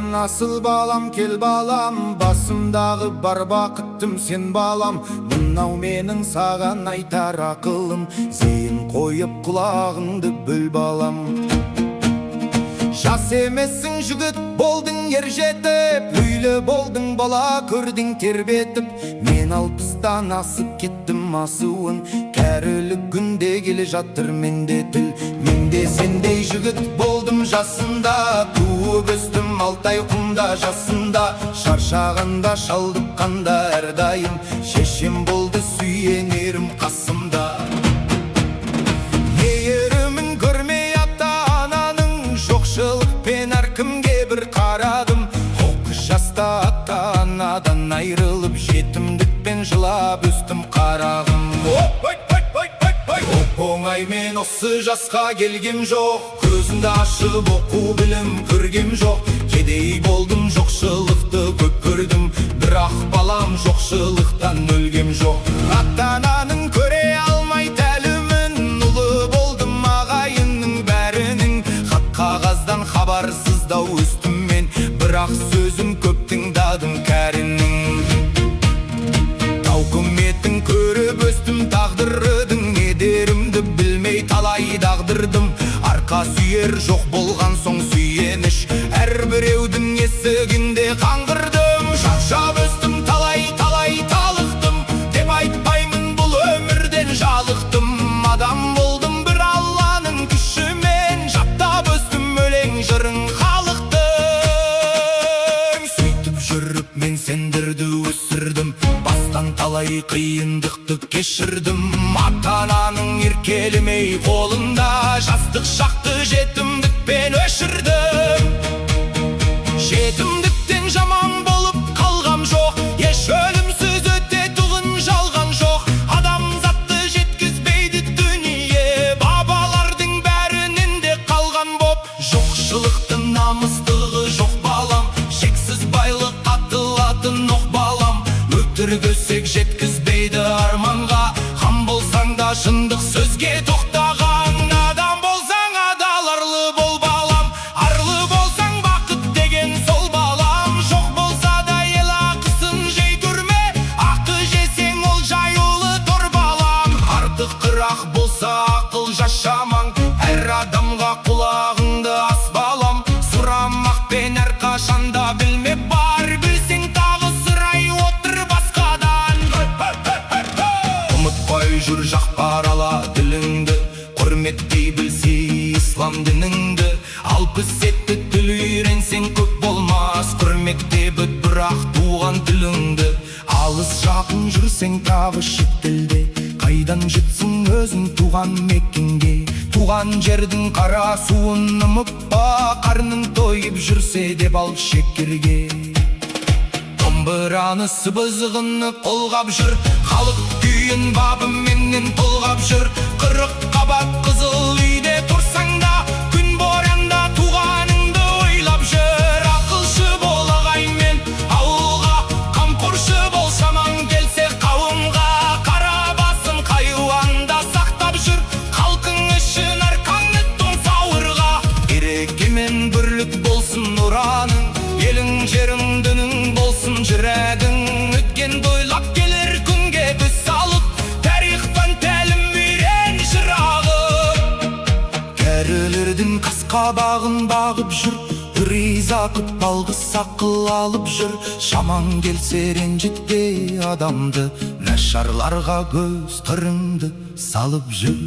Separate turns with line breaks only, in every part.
сен асыл балам, кел балам, басымдағы бар бақыттым сен балам. Мынау менің саған айтар ақылым, зейін қойып құлағыңды бөл балам. Жас емессің жігіт болдың ер жетіп, үйлі болдың бала көрдің тербетіп. Мен 60-тан асып кеттім асуын, кәрілік күнде келе жатыр менде тіл. Менде сендей жігіт болдым жасында, туып өстім Алтай құмда жасында. Шаршағанда шалдыққанда әрдайым шешем болды сүйенерім қасымда. Мейірімін көрмей ата-ананың, жоқшылықпен әркімге бір қарадым. Жаста ата-анадан айрылып, жетімдікпен жылап өстім қарағым. Оп-оңай мен осы жасқа келгем жоқ, көзімді ашып оқу білім көргем жоқ. Кедей болдым, жоқшылықты көп көрдім, бірақ балам жоқшылықтан өлгем жоқ. Ата-ананың көре алмай тәлімін, ұлы болдым ағайынның бәрінің. Хат қағаздан хабарсыздау өстім мен, бірақ сөзін көп тыңдадым кәрінің. Тауқыметін көріп өстім тағдырдың, не дерімді білмей талай дағдырдым. Арқа сүйер жоқ болған соң сүйеніш, әрбіреудің есігінде қаңғырдым. Шаршап өстім талай талықтым, деп айтпаймын бұл өмірден жалықтым. Адам болдым бір Алланың күшімен, жаттап өстім өлең жырың халықтың. Сөйтіп жүріп мен сендерді өсірдім, бастан талай қиындықты кешірдім. Ата-ананың еркелемей қолында, жастық шақты жетімдікпен өшірдім. Жетімдіктен жаман болып қалғам жоқ, еш өлімсіз өтетұғын жалған жоқ. Адамзатты жеткізбейді дүние, бабалардың бәрінен де қалған боп. Жоқшылықтың намыстығы жоқ балам, шексіз байлық атылатын оқ балам. Өтірік өсек жеткізбейді арманға, хам болсаң да шындық сөзге тоқтаған. Адам болсаң адал, арлы бол балам, арлы болсаң бақыт деген сол балам. Жоқ болса да ел ақысын жей көрме, ақы жесең ол жаюлы тұр балам. Артық қырақ болса ақыл жашамаң, әр адамға құлағыңды ас балам. Сұрамақпен әрқашанда білме бар, білсең тағы сұрай отыр басқадан. Ұмытпай жүр жақпар ала тіліңді, құрметтей білсе ислам дініңді. Алпыс етті тіл үйренсең көп болмас, құрметте біт бірақ туған тіліңді. Алыс жақын жүрсең тағы шет тілде, қайдан жетсің өзің туған мекенге. Туған жердің қара суын ұмытпа, қарның тойып жүрсе де бал шекерге. Домбыраны сыбызғыны қолғап жүр, халық күйін бабыменен толғап жүр. 40 қабат қызыл үйде тұрсаң да, күн боранда туғаныңды ойлап жүр. Ақылшы бол ағаймен ауылға, қамқоршы бол шамаң келсе қауымға. Қара басын қайуанда сақтап жүр, халқың үшін арқаңды тон сауырға. Берекемен бірлік болсын ұраның, елің жерің дінің болсын жүрегің. Өткен дойлап келер күнге біз салып, тарихтан тәлім үйрен жырағым. Кәрілердің қас-қабағын бағып жүр, риза күт алғыс ақыл алып жүр. Шамаң келсе ренжітпе адамды, нашарларға көз қырыңды салып жүр.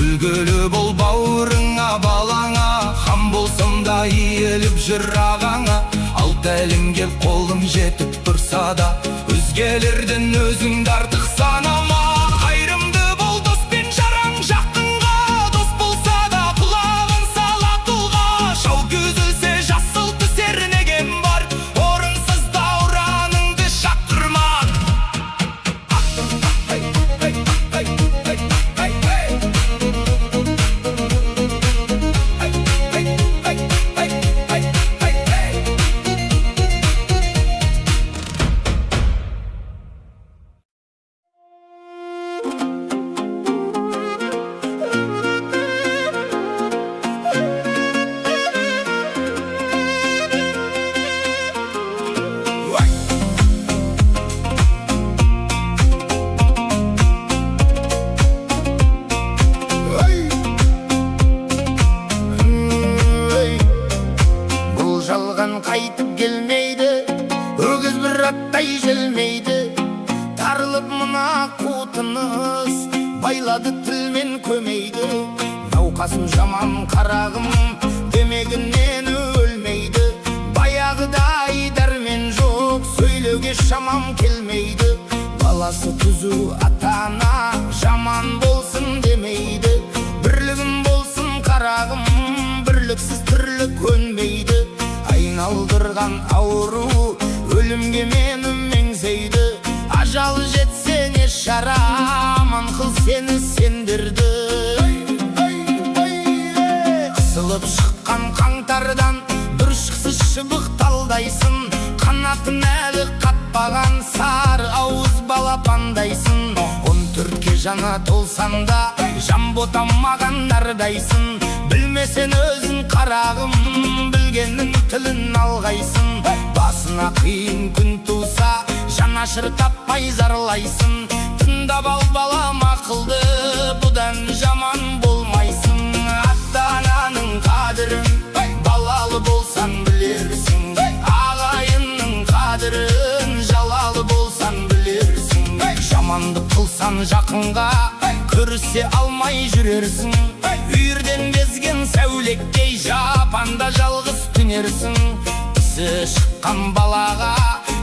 Үлгілі бол бауырыңа балаңа, хам болсам да иіліп жүр ағаңа. Алт әлемге қолың жетіп тұрса да, өзгелерден өзіңді артық санама. Қайырымды бол дос пен жараң жақынға, дос болса да құлағын сал ақылға. Жау көзілсе жасыл түсер негем бар, орынсыз да ұраныңды шақтырма.
байлады тілмен көмейді. Науқасым жаман қарағым демегінен өлмейді. Баяғыдай дәрмен жоқ, сөйлеуге шамам келмейді. Баласы түзу ата-ана жаман болсын демейді. Бірлігім болсын қарағым, бірліксіз тірлік көнбейді. Айналдырған ауру өлімге мені меңзейді. Ажал жетсе не шара, аман қыл сені сендірді. Қысылып шыққан қаңтардан дұршықсыз шыбық талдайсың. Қанатын әлі қатпаған сары ауыз балапандайсың. 14-ке жана толсан да жан ботамаған нардайсың. Білмесен өзің қарағым, білгеннің тілін алғайсың. Басына қиын күн туса жанашыр таппай зарлайсың. Тыңдап ал балам ақылды, бұдан жаман болмайсың. Ата-ананың қадірін балалы болсан білерсің. Ағайынның қадірін жалалы болсан білерсің. Жамандық қылсан жақынға көрісе алмай жүрерсің. Үйірден безген сәулектей жапанда жалғыз түнерсің. Ісі шыққан балаға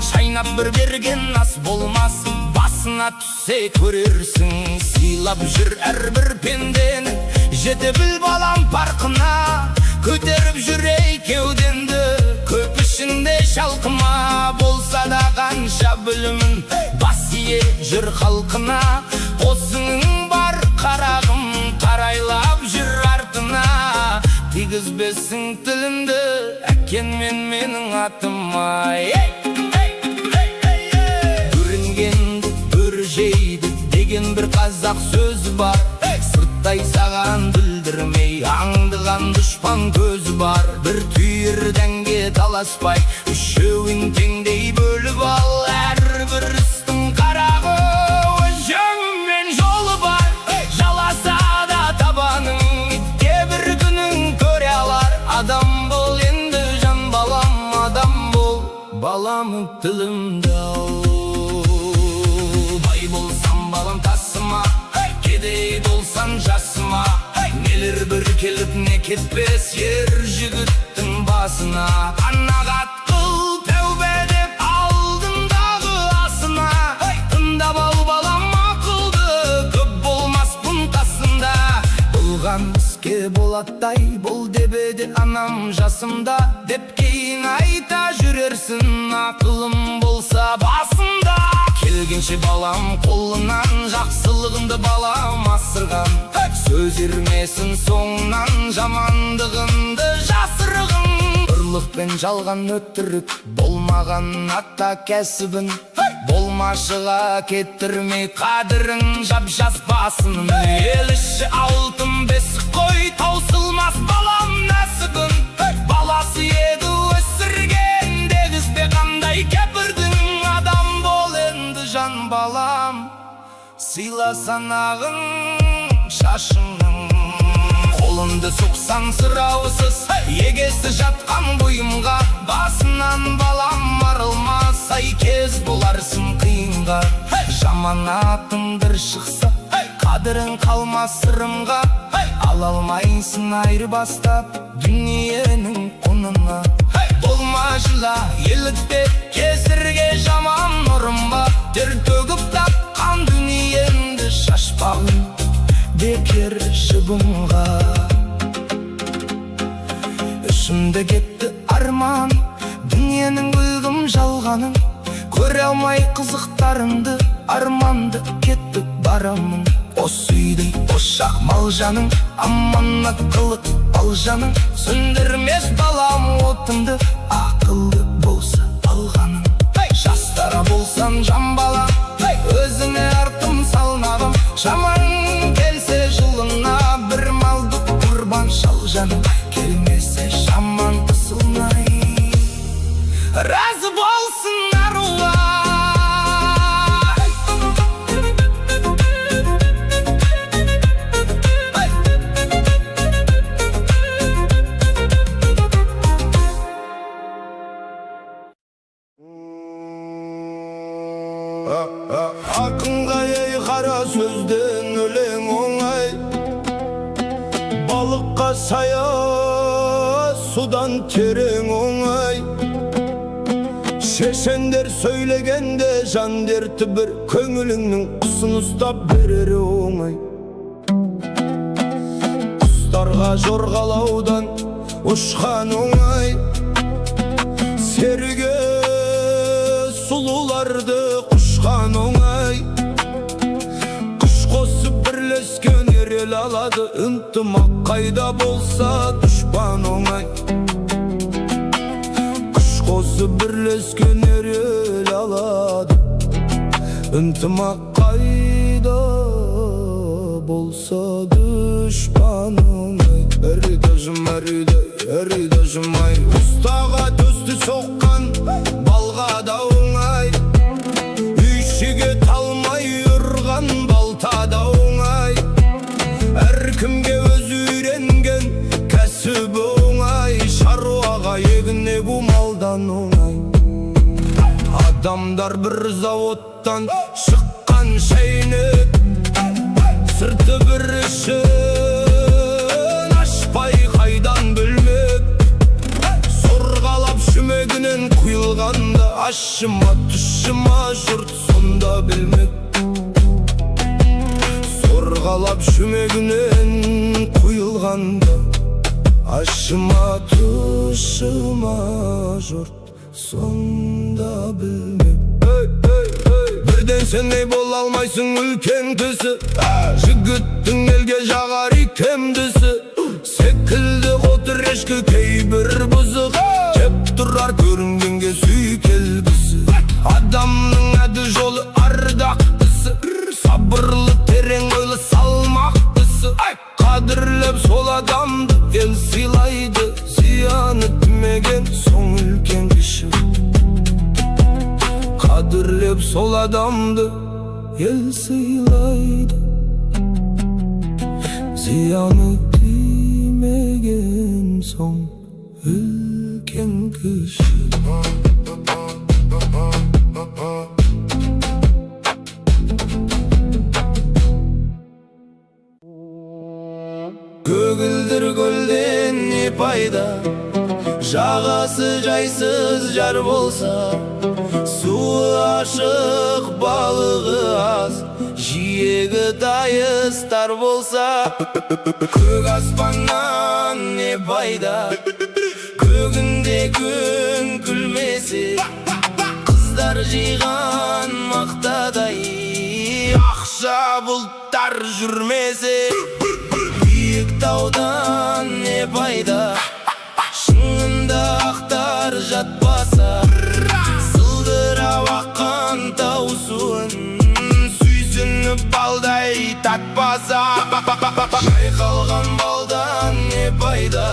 шайнап бір берген ас болмас. Басына түссе көрерсің. Сыйлап жүр әрбір пендені, жете біл балам парқына. Көтеріп жүрей кеуденді, көп ішінде шалқыма. Болса да қанша білімін бас ие жүр халқына. Қосының бар қарағым, қарайлап жүр артына. Тигізбесің тілімді әкең мен менің атыма. Көрінгенді бүр жейді деген бір қазақ сөзі бар. Сырттай саған білдірмей аңдыған дұшпан көзі бар. Бір түйір дәнге таласпай үшеуін теңдей бөліп ал. Әрбір істің қарағы өз жөңімен жолы бар. Жаласа да табаның итке бір күнің көре алар. Адам бол енді жан балам, адам бол балам, тілімді ал. Бай болсам балам тасыма, кедей болсан жасыма. Нелер бір келіп не кетпес ер жігіттің басына. Қанағат қыл тәубе деп алдындағы асына. Тыңдап ал балам ақылды, көп болмас бұн қасында. Болған іске болаттай бол деп еді анам жасымда. Деп кейін айта жүрерсің, ақылым болса басында. Келгенше балам қолынан жақсылығынды балам асырған. Сөз ермесін соңынан жамандығынды жасырғын. Ұрлық пен жалған өтірік болмаған ата кәсібін. Болмашыға кетірмей қадірін жап жас басының. Ел іші алтын бесік қой, таусылмас балам нәсібін. Баласы еді өсірген, дегізбе қандай кәпірдің. Адам бол енді жан балам, сыйла санағың шашыңның. Қолынды соқсан сыраусыз егесі жатқан бұйымға. Басынан балам арылмас, кез боларсың қиынға. Жаманатың бір шықса қадірін қалмас сырымға. Ала алмайсың айырбастап дүниенің құнына. Болма жыла елітпе кесірге жаман ұрынба. Тер төгіп тапқан дүниеңді шашпағын бекер шыбынға. Ішімді кетті арман, дүниенің гүлгім жалғаның. Көре алмай қызықтарымды, арманды кеттік барамын. Осы үйдей ошақ мал жаның, аманат қылық ал жаның. Сөндірмес балам отынды, ақылды болса алғаның. Жастара болсан жан балам, өзіңе артым салнағым. Жаман келсе жылына бір малды құрбан шал жаным. Келмесе жаман қысылмай разы болсын аруға. Ақынға ей қара сөзден өлең оңай, балыққа сая судан терең оңай. Шешендер сөйлегенде жан дерті бір, көңіліңнің құсын ұстап берері оңай. Құстарға жорғалаудан ұшқан оңай, серге сұлуларды құшқан оңай. Күш қосып бірлескен ерел алады, ынтымақ қайда болса дұшпан оңай. Күш қосып бірлескен ерел алады, ынтымақ қайда болса дұшпан оңай. Әридажымай, ұстаға төсті соққан балға да оңай. Үйшіге талмай ұрған балта да оңай. Әркімге өз үйренген кәсіп оңай. Шаруаға егін егу малдан оңай. Адамдар бір заводтан шыққан шайнек, сырты бір ішін ашпай қайдан білмек. Сорғалап шүмегінен құйылғанда, ашыма тұшыма жұрт сонда білмек. Сорғалап шүмегінен құйылғанда, ашыма тұшыма жұрт сонда білмек. Бірден сеней бол алмайсың үлкен кісі, жігіттің елге жағар икемдісі. Секілді қотыр ешкі кейбір бұзық, кеп тұрар көрінгенге сүйкелгісі. Адамның әді жолы ардақтысы, сабырлы терең ойлы салмақтысы. Қадірлеп сол адамды ел сыйлайды, зияны тимеген соң үлкен кіші. Қадірлеп сол адамды ел сыйлайды, зияны тимеген соң үлкен кіші. Көгілдір көлден не пайда, жағасы жайсыз жар болса. Суы ашық, балығы аз, жиегі тайыстар болса. Көк аспаннан не пайда, көгінде күн күлмесе. Қыздар жиған мақтадай, ақша бұлттар жүрмесе. Биік таудан не пайда, шыңында ақтар жатпаса. Сылдырап аққан тау суын сүйсініп балдай татпаса. Жайқалған балдан не пайда,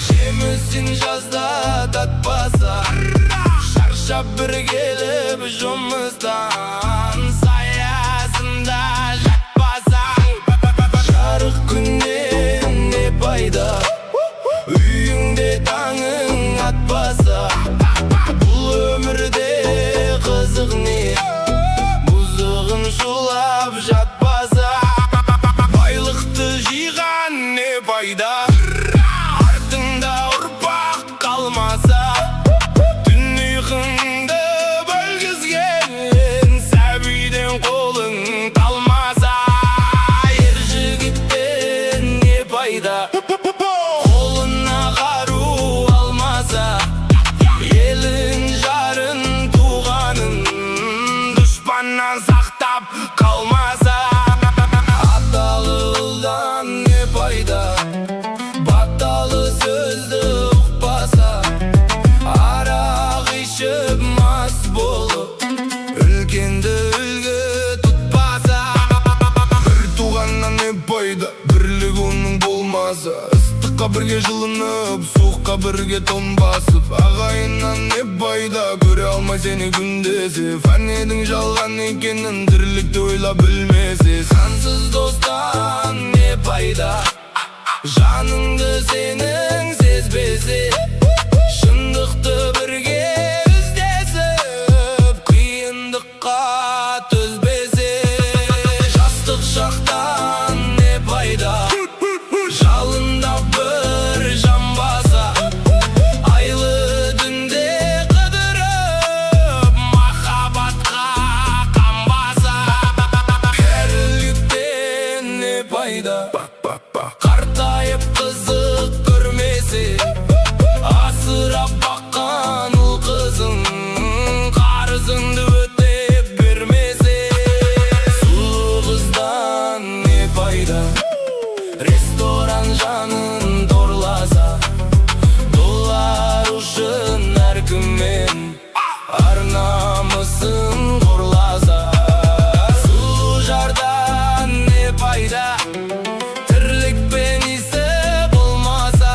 жемісін жазда татпаса. Шаршап бір келіп жұмыстан, саясында жатпаса. Жарық күннен не пайда, үйіңде таңың атпаса. Бұл өмірде қызық не, бұзығын шулап жатпаса. Байлықты жиған не пайда, артыңда ұрпақ қалмаса. Түн ұйқыңды бөлгізген сәбиден қолың талмаса. Ер жігіттен не пайда, қолына қару алмаса. Елін жарын туғанын дұшпаннан сақтап қалмаса. Аталы ұлдан не пайда, баталы сөзді ұқпаса. Арақ ішіп мас болып, үлкенді үлгі тұтпаса. Бір туғаннан не пайда, бірлік оның болмаса. Ыстыққа бірге жылынып, суыққа бірге тон басып. Ағайыннан не пайда, көре алмай сені күндесі. Фәнедің жалған екенін тірлікті ойлап білмесе. Сансыз достан не пайда, жаныңды сенің сезбесе. Шындықты бірге іздесіп, қиындыққа төзбесе. Жастық шақ
пайда? Қартайып қызық көрмесе, асырап баққан ұл қызың қарызыңды өтеп бермесе, сұлу қыздан не пайда? Ресторан жанын торласа, доллар үшін әркіммен ар намысын қорласа, сұлу жардан не пайда? Тірлікпен исі болмаса,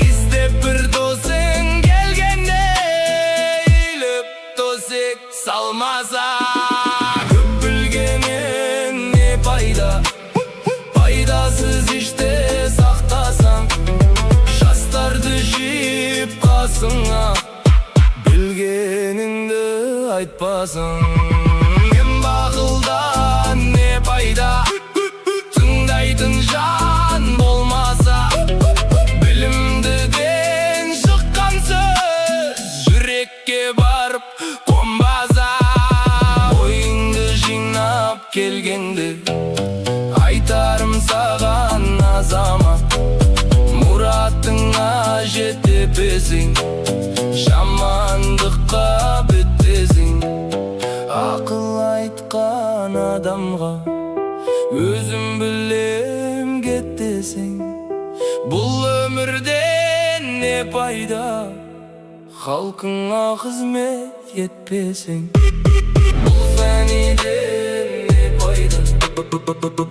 іздеп бір досың келгенде үйліп төсек салмаса, көп білгеннен не пайда? Пайдасыз іште сақтасаң, жастарды жиып қасыңа, білгеніңді айтпасың. Кем бақылдан не пайда? Тыңдайтын жан болмаса, білімдіден шыққан сөз жүрекке барып қонбаса, ойыңды жинап келгенде айтарым саған азамат, мұратыңа жете бесең, жамандыққа беттесең. Ақыл айтқан адамға өзім білем кеттесең, бұл өмірден не пайда? Халқыңа қызмет етпесең, бұл фәниден не пайда?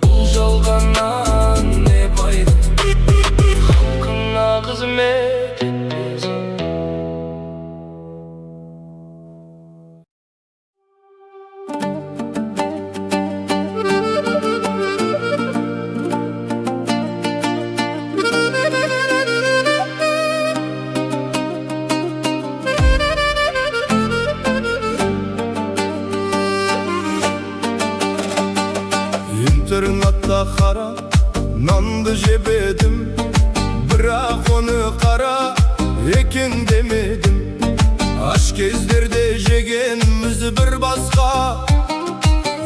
Бұл жалғаннан не пайда? Халқыңа қызмет етпесең.
Интернатта қара нанды жеп едім, бірақ оны қара екен демедім. Аш кездерде жегеніміз бір басқа,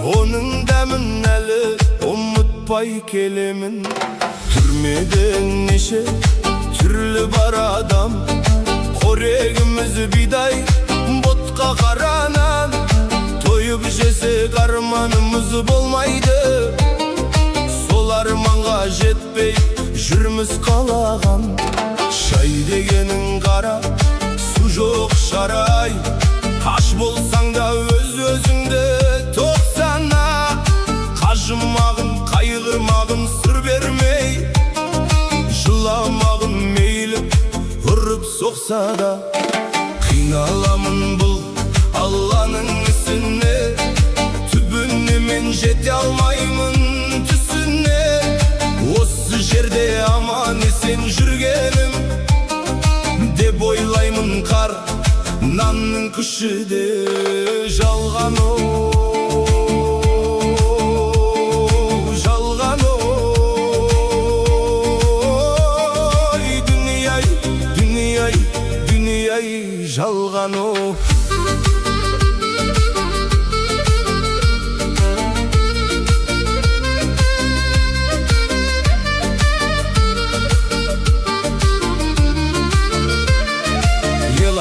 оның дәмін әлі ұмытпай келемін. Түрмеден неше түрлі бар адам, қорегіміз бидай, ботқа қара нан. Тойып жесек арманымыз болмайды, сол арманға жетпей жүрміз қалаған. Шай дегенің қара, су жоқ шарай, аш болсаң да өз-өзіңді тоқсана. Қажымағын, қайғырмағын сыр бермей, жыламағын мейлі ұрып соқса да. Қиналамын бұл Алланың ісіне, түбіне мен жете алмаймын түсіне. Осы жерде аман есен жүргенім деп ойлаймын, қар нанның күші де жалған жалған дүние-ай жалған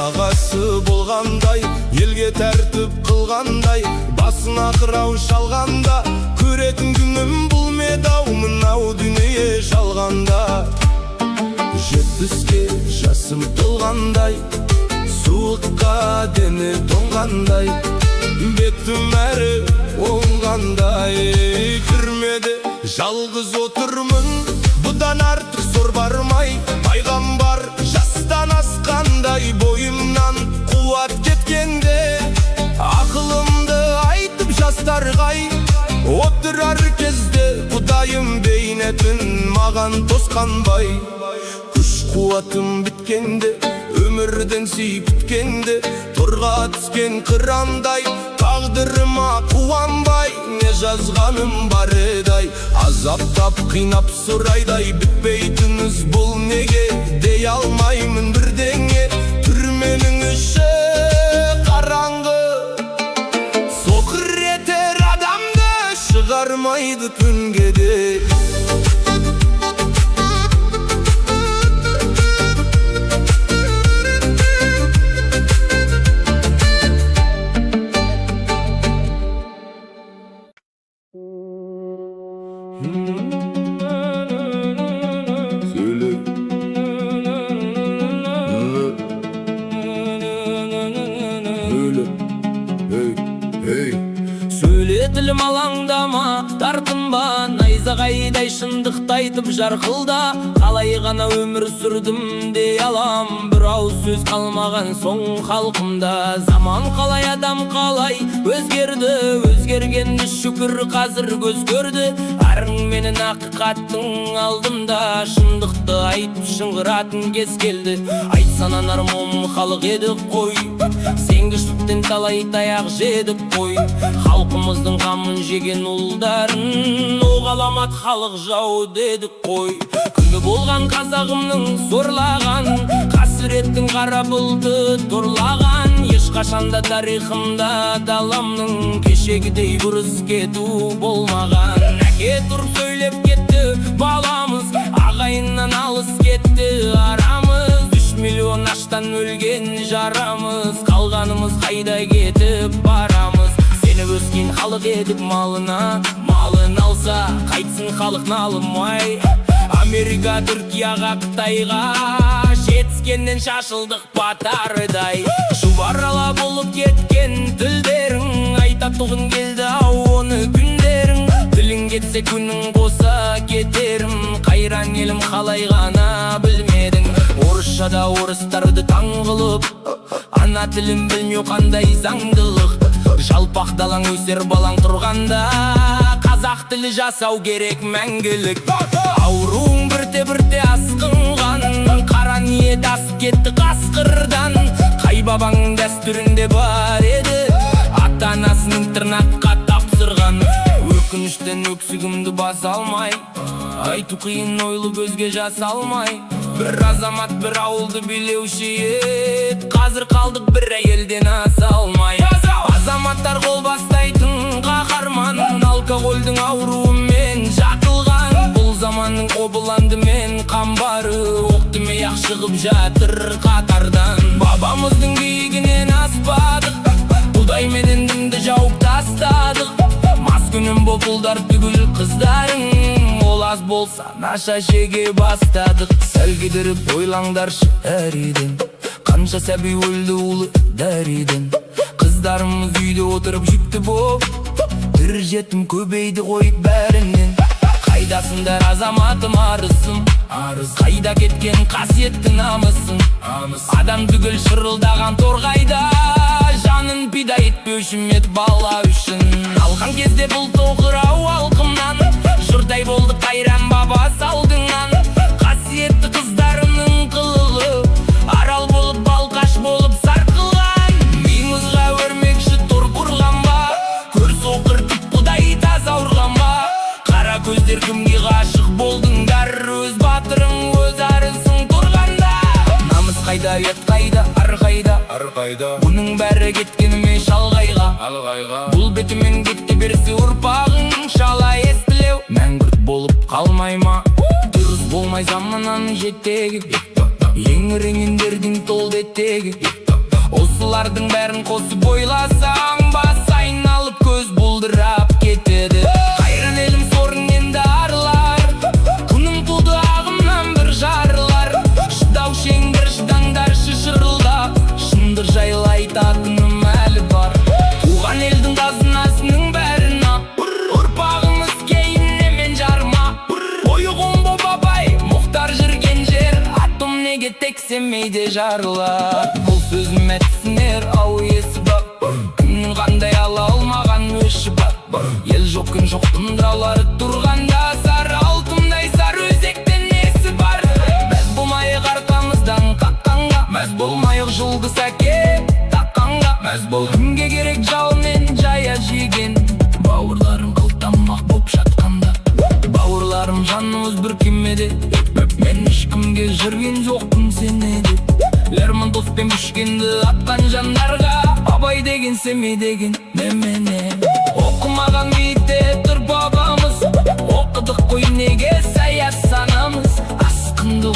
ағасы болғандай, елге тәртіп қылғандай, басына қырау шалғанда, көретін күнім бұл медау, мынау дүние жалғанда. 70-ке жасым толғандай, суыққа дене тоңғандай, беттім әрі оңғандай. Түрмеде жалғыз отырмын, бұдан артық зор бармай, пайғамбар жастан асқандай, бойымнан қуат кеткенде, ақылымды айтып жастарғай, отырар кезде Құдайым бейнетін маған тосқанбай. Күш қуатым біткенде, өмірден сүйіп біткенде, торға түскен қырандай, тағдырыма қуанбай, не жазғаным бар еді-ай. Азаптап қинап сұрайдай, бітпейтініз бұл неге, дей алмаймын бірдеңе. Түрменің іші қараңғы, соқыр етер адамды, шығармайды күнге де.
Сөйле тілім алаңдама, тартынба, найзағайдай шындықты айтып жарқылда. Қалай ғана өмір сүрдім дей алам, бір ауыз сөз қалмаған соң халқымда. Заман қалай, адам қалай өзгерді, өзгергенді шүкір қазір көз көрді. Арың менен ақиқаттың алдымда, шындықты айтып шыңғыратын кез келді. Айтсан анар момын халық едік қой, сенгіштіктен талай таяқ жедік қой. Халқымыздың қамын жеген ұлдарын, о ғаламат халық жау дедік қой. Күллі болған қазағымның сорлаған, қасіреттің қара бұлты торлаған. Ешқашанда тарихымда даламның кешегідей бұрыс кету болмаған. Әке тұрып сөйлеп кетті баламыз, ағайыннан алыс кетті арамыз. 3 миллион аштан өлген жарамыз, қалғанымыз қайда кетіп барамыз. Сеніп өскен халық едік малына, малын алса қайтсын халық налымай. Америка, Түркияға, Қытайға жетіскеннен шашылдық батардай. Шубарала болып кеткен тілдерің, айта тұғын келді ау оны күндерің. Тілің кетсе күнің боса кетерім, қайран елім қалай ғана білмедің. Орысшада орыстарды таң қылып, ана тілін білмеу қандай заңдылық. Жалпақ далаң өсер балаң тұрғанда, қазақ тілі жасау керек мәңгілік. Ауруың бірте-бірте асқынған, қара ниет асып кетті қасқырдан. Қай бабаң дәстүрінде бар еді, ата-анасының тырнаққа тапсырған. Өкініштен өксігімді баса алмай, айту қиын ойлы көзге жас алмай. Бір азамат бір ауылды билеуші ед, қазір қалдық бір әйелден аса алмай. Азаматтар қол бастайтын қаһарман, алкогольдің ауруымен жатылған. Бұл заманның қобыланды мен қамбары, оқ демей ақ шығып жатыр қатардан. Бабамыздың биігінен аспадық, Құдай менен дінді жауып тастадық. Мас күнім боп ұлдар түгіл қыздарың, ол аз болса наша жеге бастадық. Сәл кідіріп ойлаңдаршы әриден, қанша сәби өлді улы дәриден. Қыздарымыз үйде отырып жүкті боп, бір жетім көбейді қойып бәрінен. Қайдасындар азаматым арысым, қайда кеткен қасиетті намысым. Адам түгіл шырылдаған торғайда, жанын пида етпеушім ет бала үшін. Алған кезде бұл тоқырау алқымнан, жұрдай болды қайран баба салдыңнан. Қасиетті қыздарымның қылығы, арал болып балқаш болып сарқылған. Миыңызға өрмекші тұр бұрған ба, көр соқыр тіп құдай таза ұрған ба. Қара көздер кімге ғашық болдыңдар, өз батырың өз арысың тұрғанда. Намыс қайда, ет қайда, ар қайда, бұның бәрі кеткеніме шалғайға. Бұл бетімен кетті берсе ұрпағың, шала естілеу мәңгүрт болып қалмай ма? Дұрыс болмай заманның жетегі, еңіреңендердің толды етегі. Осылардың бәрін қосып ойласаң, бас айналып көз бұлдырап кетеді. Қайран елім сорын енді арылар, күнің туды ағымнан бір жарылар. Шыдау шеңдер шыдаңдаршы шырылдап, шындық жайлы айтатыным әлі бар. Туған елдің қазынасының бәрін ап, ұрпағымыз кейіннен жарма. Ойы қомбо бабай, мұхтар жүрген жер, атым неге тексемейде жарылар. Бұл сөзім әтсінер ау есі бақ, күннің қандай ала алмаған өші бақ. Ел жоқ күн жоқ тұндралары тұрғанда, сары алтындай сары өзектен несі бар. Мәз болмайық арқамыздан қаққанға, мәз болмайық жұлдыз әке таққанға. Мәз бол кімге керек жаумен жая жеген, бауырларым қылтамақ боп жатқанда. Бауырларым жанымыз бір кемеде, мен ешкімге жүрген жоқпын сенеді. Лермонтов пен Пушкинді атқан жандарға, абай деген семей деген немене. Оқымаған биікте тұр бабамыз, оқыдық қой неге саяз санамыз. Асқынды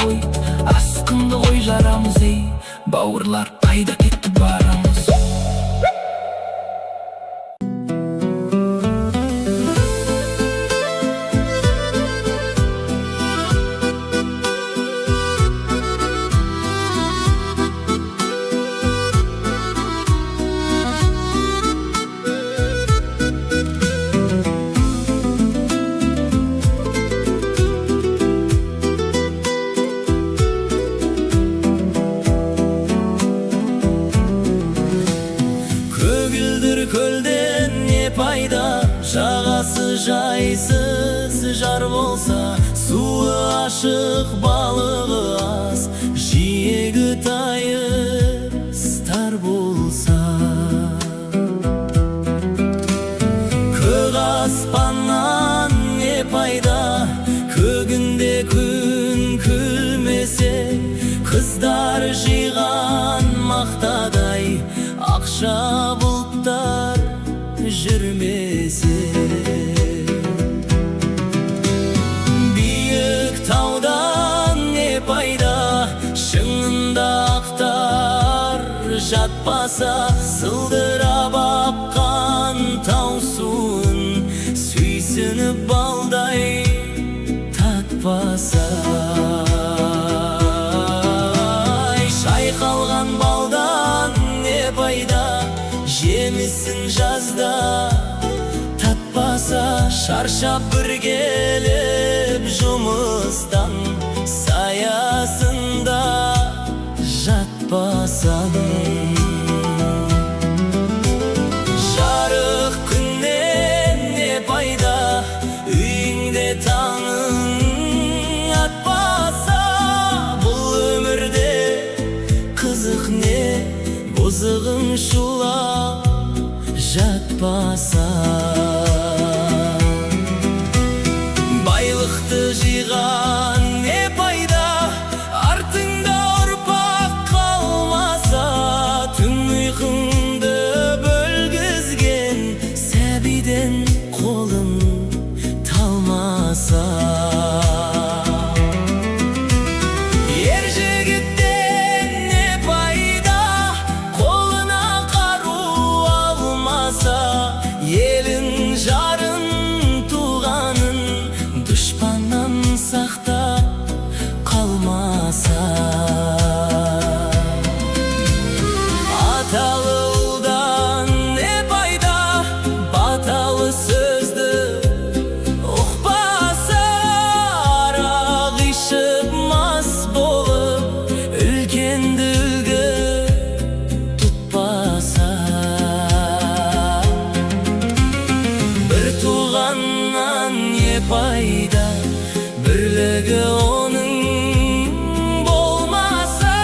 ғой жарамыз, ей бауырлар қайда кетті барамыз. жар болса, суы ашық, балығы аз, жиегі тайыстар болса. Көк аспаннан не пайда, көгінде күн күлмесе, қыздар жиған мақтадай, ақша бұлттар жүрмесе. Биік таудан не пайда, шыңында ақтар жатпаса, сылдырап аққан тау суын сүйсініп балдай татпаса. Шайқалған балдан не пайда, жемісін жазда татпаса. Шаршап бір келіп жұмыстан, саясында жатпасан. Жарық күннен не пайда, үйіңде таңың атпаса. Бұл өмірде қызық не, бұзығың шулап жатпаса. Байлықты жиған не пайда, артыңда ұрпақ қалмаса. Түн ұйқыңды бөлгізген сәбиден қолың талмаса. Ер жігіттен не пайда, қолына қару алмаса. Елін, жарын, туғанын дұшпаннан сақтап қалмаса. Аталы ұлдан не пайда, баталы сөзді ұқпаса. Арақ ішіп мас болып, үлкенді үлгі тұтпаса. Бір туғаннан не пайда, бірлігі оның болмаса.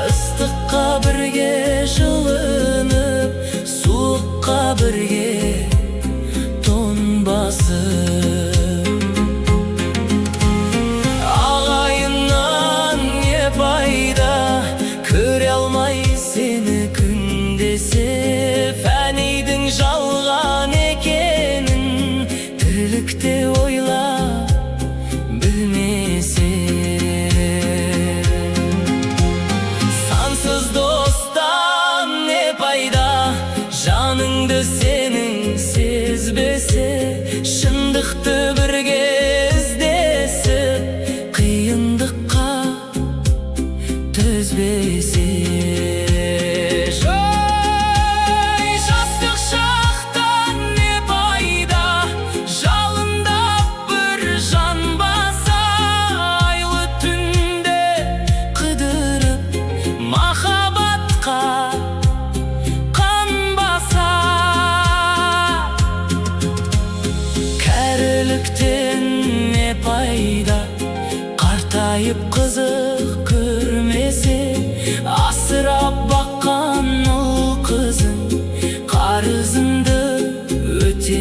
Ыстыққа бірге жылынып, суыққа бірге тоңбасып. Ағайыннан не пайда, көре алмай сені күндесе. Фәнидің жалған екенін тірлікте ойлап білмесе. Сансыз достан не пайда, жаныңды сенің сезбесе. Шындықты бірге іздесіп, қиындыққа төзбесе. Жастық шақтан не пайда, жалындап бір жанбаса. Айлы түнде қыдырып, махаббатқа қанбаса. Кәріліктен не пайда, қартайып қызық көрмесе. Асырап баққан ұл қызын қарызыңды өте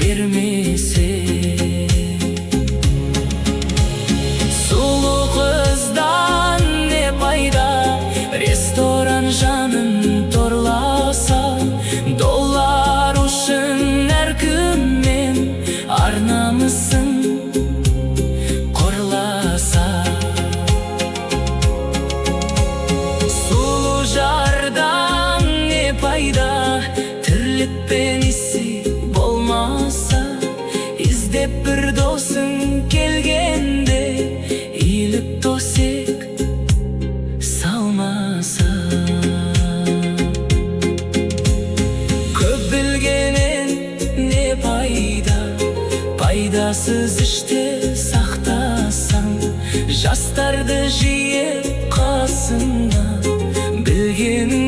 бермесе. Сұлу қыздан не пайда, ресторан жанын торласа. Доллар үшін әркіммен ар-намысын қорласа. Сұлу жардан не пайда, тірлікпен иси болмаса. Іздеп бір досың келгенде, иіліп төсек салмаса. Көп білгенен не пайда, пайдасыз іште сақтасаң. Жастарды жиып қасыңа, білгенің